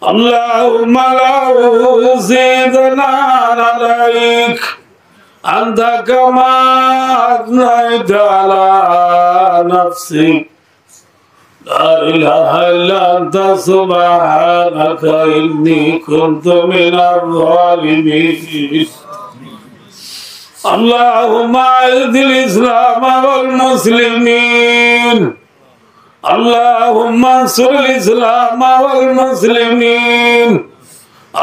اللهم لا أزيدنا عليك أنت كما أثنيت على نفسي لا إله إلا أنت سبحانك إني كنت من الظالمين اللهم أعز الإسلام والمسلمين اللهم انصر الإسلام والمسلمين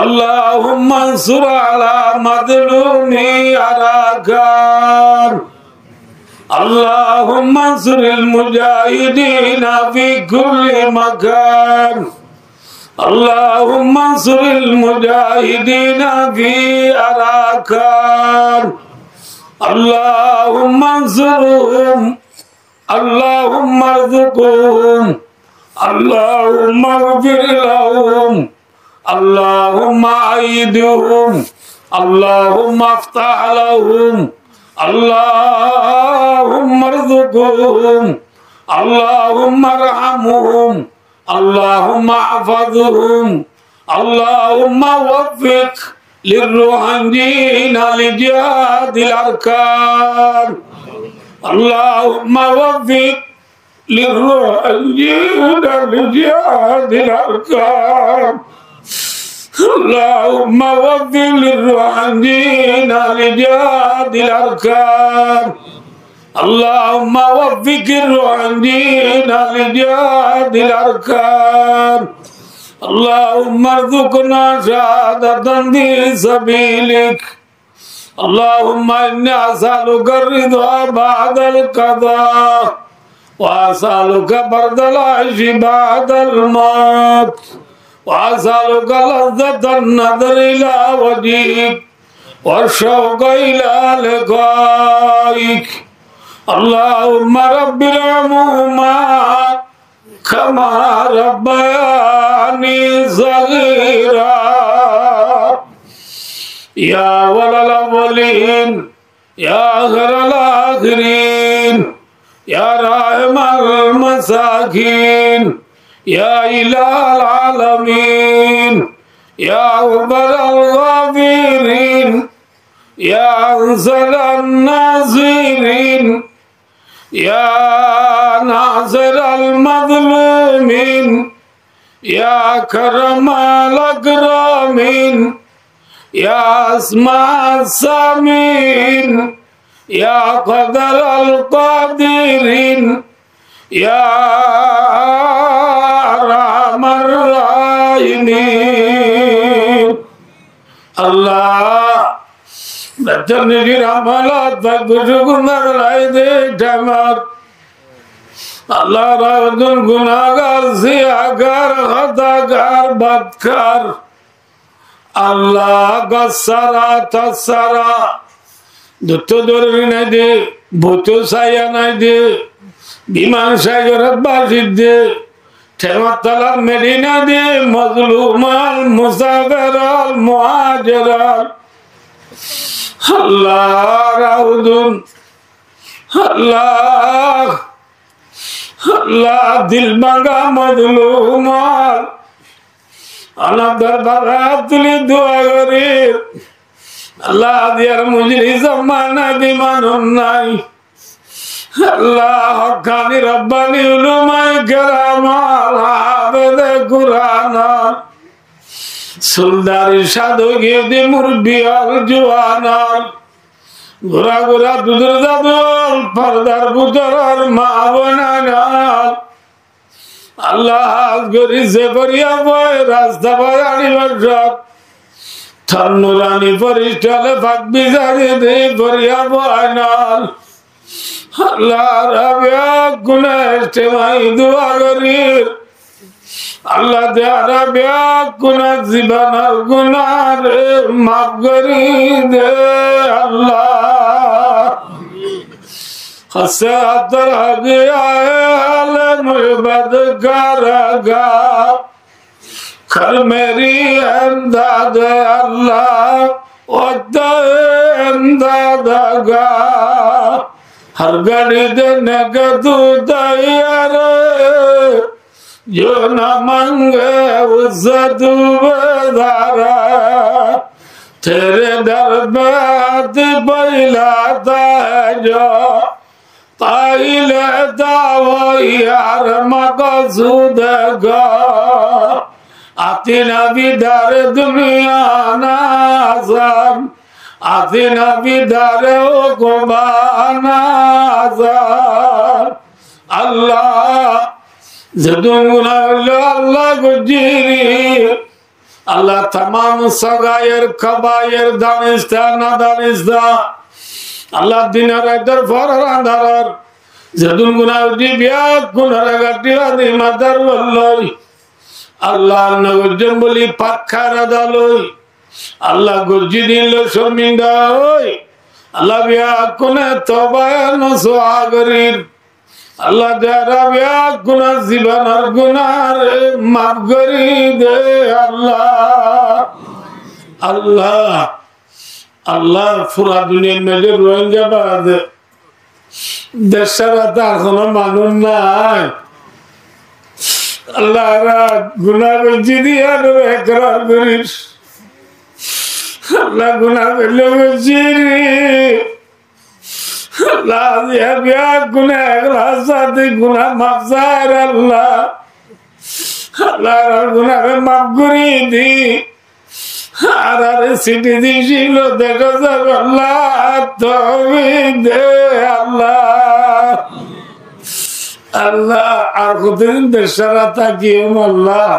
اللهم انصر على مظلومي أراكان اللهم انصر المجاهدين في كل مكان اللهم انصر المجاهدين في أراكان اللهم انصرهم اللهم ارزقهم اللهم اغفر لهم اللهم أيدهم اللهم افتح لهم اللهم ارزقهم اللهم ارحمهم اللهم احفظهم اللهم وفق للروحانيين لجهاد الأركان اللهم وفق للروحانيين لجهاد الأركان اللهم وفق للروحانيين لجهاد الأركان اللهم وفق الروحانيين لجهاد الأركان اللهم ارزقنا شهادة في سبيلك اللهم إني أسألك الرضا بعد القضاء وأسألك برد العيش بعد الموت وأسألك لذة النظر إلى وجهك والشوق إلى لقائك اللهم رب ارحمهما كما ربياني صغيرا يا أول الأولين يا آخر الآخرين يا راحم المساكين يا إله العالمين يا أكبر الغافرين يا أنزل الناصرين يا ناصر المظلومين يا كرم الأكرمين يا أسماء السامين يا قدر القادرين يا أرحم الراحمين الله بتنجي رحمات بكشكنا العيدي جمال الله رغدن گناهگار سیاهگار خطاگار بدکار Allah gassara tassara dutto dorri naydi butu saya naydi biman shajarat bashiddi tematalar medina di mazlumal musafiral muhajiral Allah raudun Allah Allah dil banga mazlumal Allah darbarat tuli dua gari Allah diyar mujri zamana di manunai Allah haqqani rabbani ulumai karamal hafidhe Qur'ana suldari shadu gidi murbi al juana gura gura dudur dadul pardar budarar mavananal Allah gori zebariya boy rasta bayani barjat thanurani farishtale fak bizari de bariya boynal Allah rabya guneste mai dua garir Allah de rabya gunat zibanar gunar magari de Allah Hasatar hadiya alam ibad karaga kar meri imdad Allah wadda imdadaga har gadi de nagadu dayare जो न मांगे उससे तू बेदारा तेरे दर पे हाथ फैलाता है जो पाई लेता वो यार मकसूद का आती नबी दर दुनिया नाज़म आती नबी दर उक़बा नाज़म अल्लाह जदुंगुना अल्लाह गुजीरी अल्लाह तमाम सगायर कबायर दानिस्ता ना दानिस्ता अल्लाह दिन रातर फरर अंधार जदुंगुना उजीबिया कुनर गट्टिला दी मदर वल्लोई अल्लाह नगुजंबली पक्का दालोई अल्लाह गुर्जी लो शर्मिंदा होई अल्लाह बिया कुने तौबा न सुआगरीर अल्लाह जरा बिया कुना जीवन और गुनाह माफ करी दे अल्लाह अल्लाह अल्लाह पूरा दुनिया में जो रोहिंग्या बाद दशरथ आखनो मालूम ना अल्लाह रा गुनाह गुर्जी दिया रो एकरार करीर अल्लाह गुनाह करलो गुजीरी अल्लाह दिया बिया गुनाह अगला साथी गुनाह माफ़ अल्लाह अल्लाह गुनाह में माफ़ करी दी आरारे सिटी दी शिलो देखो सब अल्लाह तो भी दे अल्लाह अल्लाह आखुदिन दशरथा कियम अल्लाह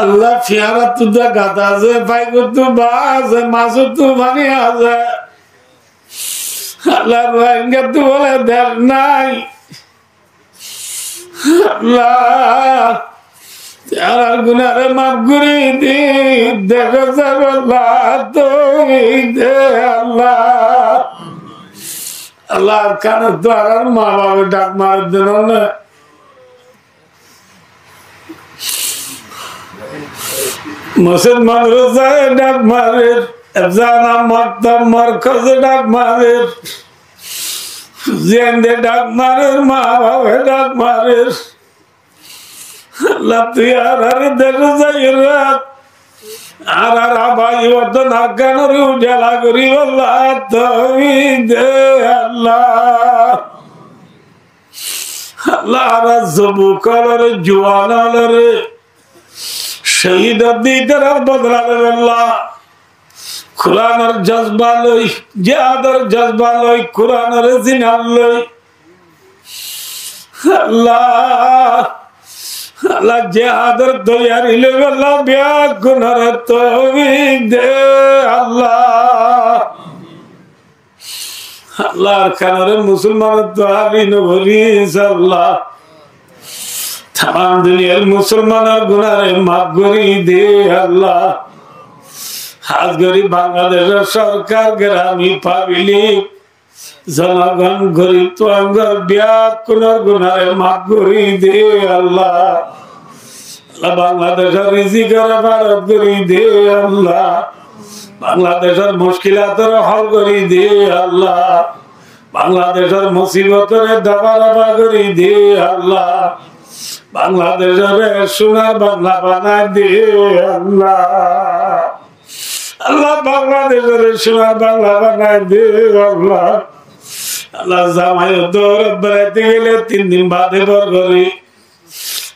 अल्लाह फियारा तुझा गाता से भाई को तू बाज मासू तू बनी आज अल्लाह रोएंगे तू बोले डर नहीं अल्लाह तेरा गुनाह माफ करी दी देखो सब अल्लाह तो दे अल्लाह अल्लाह कान द्वारा माँ बाप डाक मार देना ना मुसलमान रोज़ाए डाक मारे अफ़ज़ाना मक्तब मरकज़ डाक मारे ज़िंदे डाक मारे माँ बाप डाक मारे अल्लाह तू यार हर देखो ज़ाहिरात आरा भाई वतन हक़न रू जला करी अल्लाह तौहीद अल्लाह अल्लाह रज़्बु कलर जुआना लरे शहीद दी तरफ बदला अल्लाह कुरान और जज्बा लोई जिहाद और जज्बा लोई कुरान और जिना लोई अल्लाह अल्लाह जिहाद और तैयारी ले अल्लाह ब्या कुनर तौहीद दे अल्लाह अल्लाह कनर मुसलमान तौहीद न भरी अल्लाह तमाम दुनिया मुसलमान गुनाह माफ करी दे अल्लाह हाथ गरीब बांग्लादेश सरकार ग्रामी पाब्लिक जनगण गरीब तो अंगर ब्याह कुनर गुनाह माफ करी दे अल्लाह अल्लाह बांग्लादेश रिजिक भारत करी दे अल्लाह बांग्लादेश मुश्किलात हल करी दे अल्लाह बांग्लादेश मुसीबत दबा दबा करी दे अल्लाह बांग्लादेश सोना बांग्ला बना दे अल्लाह अल्लाह बांग्लादेश सोना बांग्ला बना दे अल्लाह अल्लाह जामाई दौर बराती गेले 3 दिन बाद बरगरी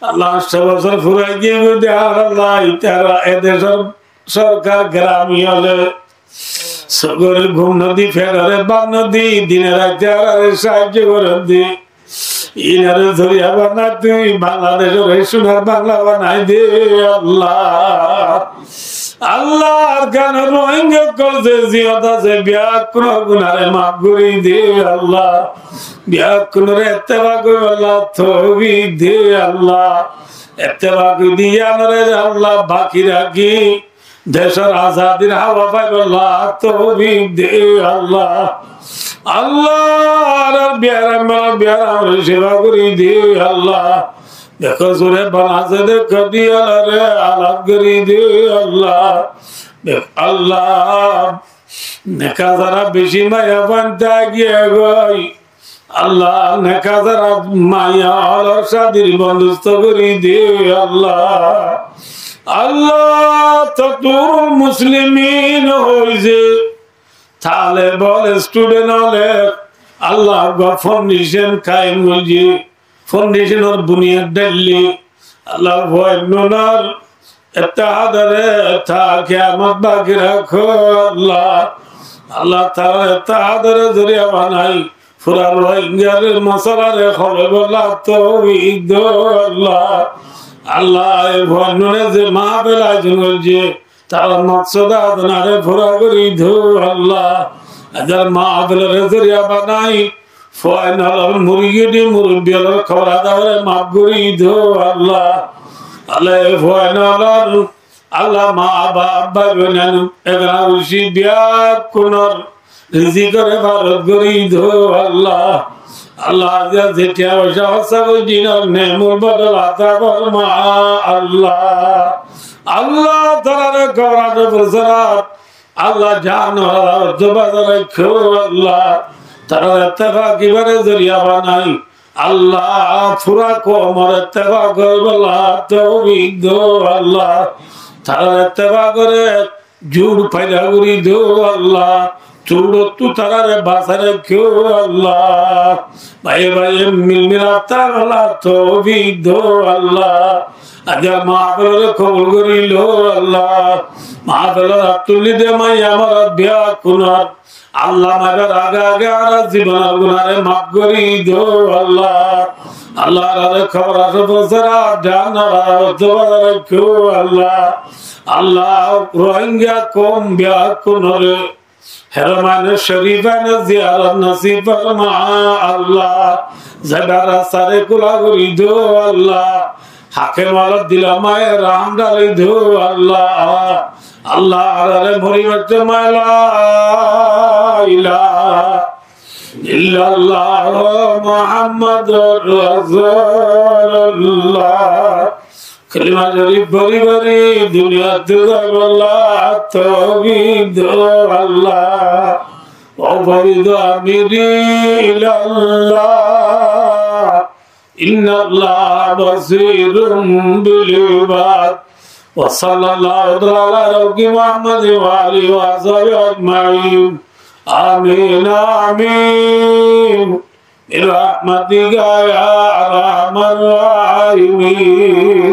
अल्लाह 8 বছর ফুরাই দিয়ে দে अल्लाह इतारा एदेश सरकार ग्रामी हले सगरे घुम नदी फेरारे बाग नदी दिन रात साहाय्य करे दे इनारे धरिया बना तुम बांग्लादेश सोनार बांग्ला बनाई दे अल्लाह अल्लाह गान रोहिंग्या कल से जियादा से ब्याह कुनो गुनारे माफ करी दे अल्लाह ब्याह कुनरे इत्तेबा को अल्लाह तौहीद दे अल्लाह इत्तेबा को दिया नरे अल्लाह बाकी रखी देशर आजादी हवा पाए अल्लाह तौहीद दे अल्लाह अल्लाह ब्यारा सेवा करी दे अल्लाह देखो सुरे बना से देख दिया रे आलाद करी दे अल्लाह देख अल्लाह नेका जरा बेशी माया बनता गया गई আল্লাহ নেকা যারা মায়া আলার সাদির বন্দোবস্ত করি দে আল্লাহ আল্লাহ তাতুর মুসলিমিন হইছে তাহলে বল স্টুডেন্ট হলে আল্লাহ ফাউন্ডেশন কায়েম হইছে ফাউন্ডেশনের বুনিয়াদ ডাললি আল্লাহ ভয়নার ইত্তেহাদরে তা কিয়ামত বাকি রাখো আল্লাহ আল্লাহ তাআলা ইত্তেহাদরে জরিয়া বানাই পুরা রোহিঙ্গার মশলারে খবর বলা তৌফিক দাও আল্লাহ আল্লাহ ভয়নারে যে মাহফিল আয়োজন হইছে তার মকসদ আদনারে পুরা করি দাও আল্লাহ আজার মাহফিলের জরিয়া বানাই ফাইনাল মুরগিডি মুরব্বিয়ার খবর আদারে মাফ করি দাও আল্লাহ আল্লাহ ফাইনাল আল্লাহ মা বাবা বেনান এগরা উশি বিয়া কোনর রিজিকের ভারত করি দাও আল্লাহ আল্লাহ যেটা পয়সা দিনের নেমুল বদল আতা ফরমা আল্লাহ আল্লাহ তাআলার করার বরসাত আল্লাহ জানো জবাদ রাখো আল্লাহ তারা ইত্তেফাকি বারে জরিয়া বানাই আল্লাহ পুরা কোমর ইত্তেফাক করবলা তৌফিক দাও আল্লাহ তারা ইত্তেফাক করে জুড় ফায়দা করি দাও আল্লাহ চুড়তু তারারে বাসা রাখো আল্লাহ ভাই ভাই মিলমিলাতা আল্লাহ তৌফিক দাও আল্লাহ আজা মাহফিলের কবুল করিল আল্লাহ মাহফিলের তুলি দে মাই আমার বিয়া কুনার আল্লাহ মাগার আগে আগে আর জীবনের গুনারে মাফ করি দাও আল্লাহ আল্লাহ রে খবর আছে বসরা জানারা দোয়া রাখো আল্লাহ আল্লাহ রোহিঙ্গা কম বিয়া কুনরে হেরমান শরীফান জিয়ারত নসিব ফরমা আল্লাহ জবারা সারে কুলা করি দাও আল্লাহ হাকে মাল দিলামায় রাম ডালি দাও আল্লাহ আল্লাহ রে ভরি বাচ্চা মালা ইলাহা ইল্লাল্লাহ মুহাম্মাদুর রাসূলুল্লাহ কলিমা শরীফ ভরি ভরি দুনিয়া আল্লাহ তৌফিক দাও আল্লাহ ও ফরিদ আমিরি ইল্লাল্লাহ ইন্নাল্লাহ বাসীরুম বিল ইবাদ وصلى الله على رسول محمد وآله وصحبه أجمعين آمين آمين برحمتك يا أرحم الراحمين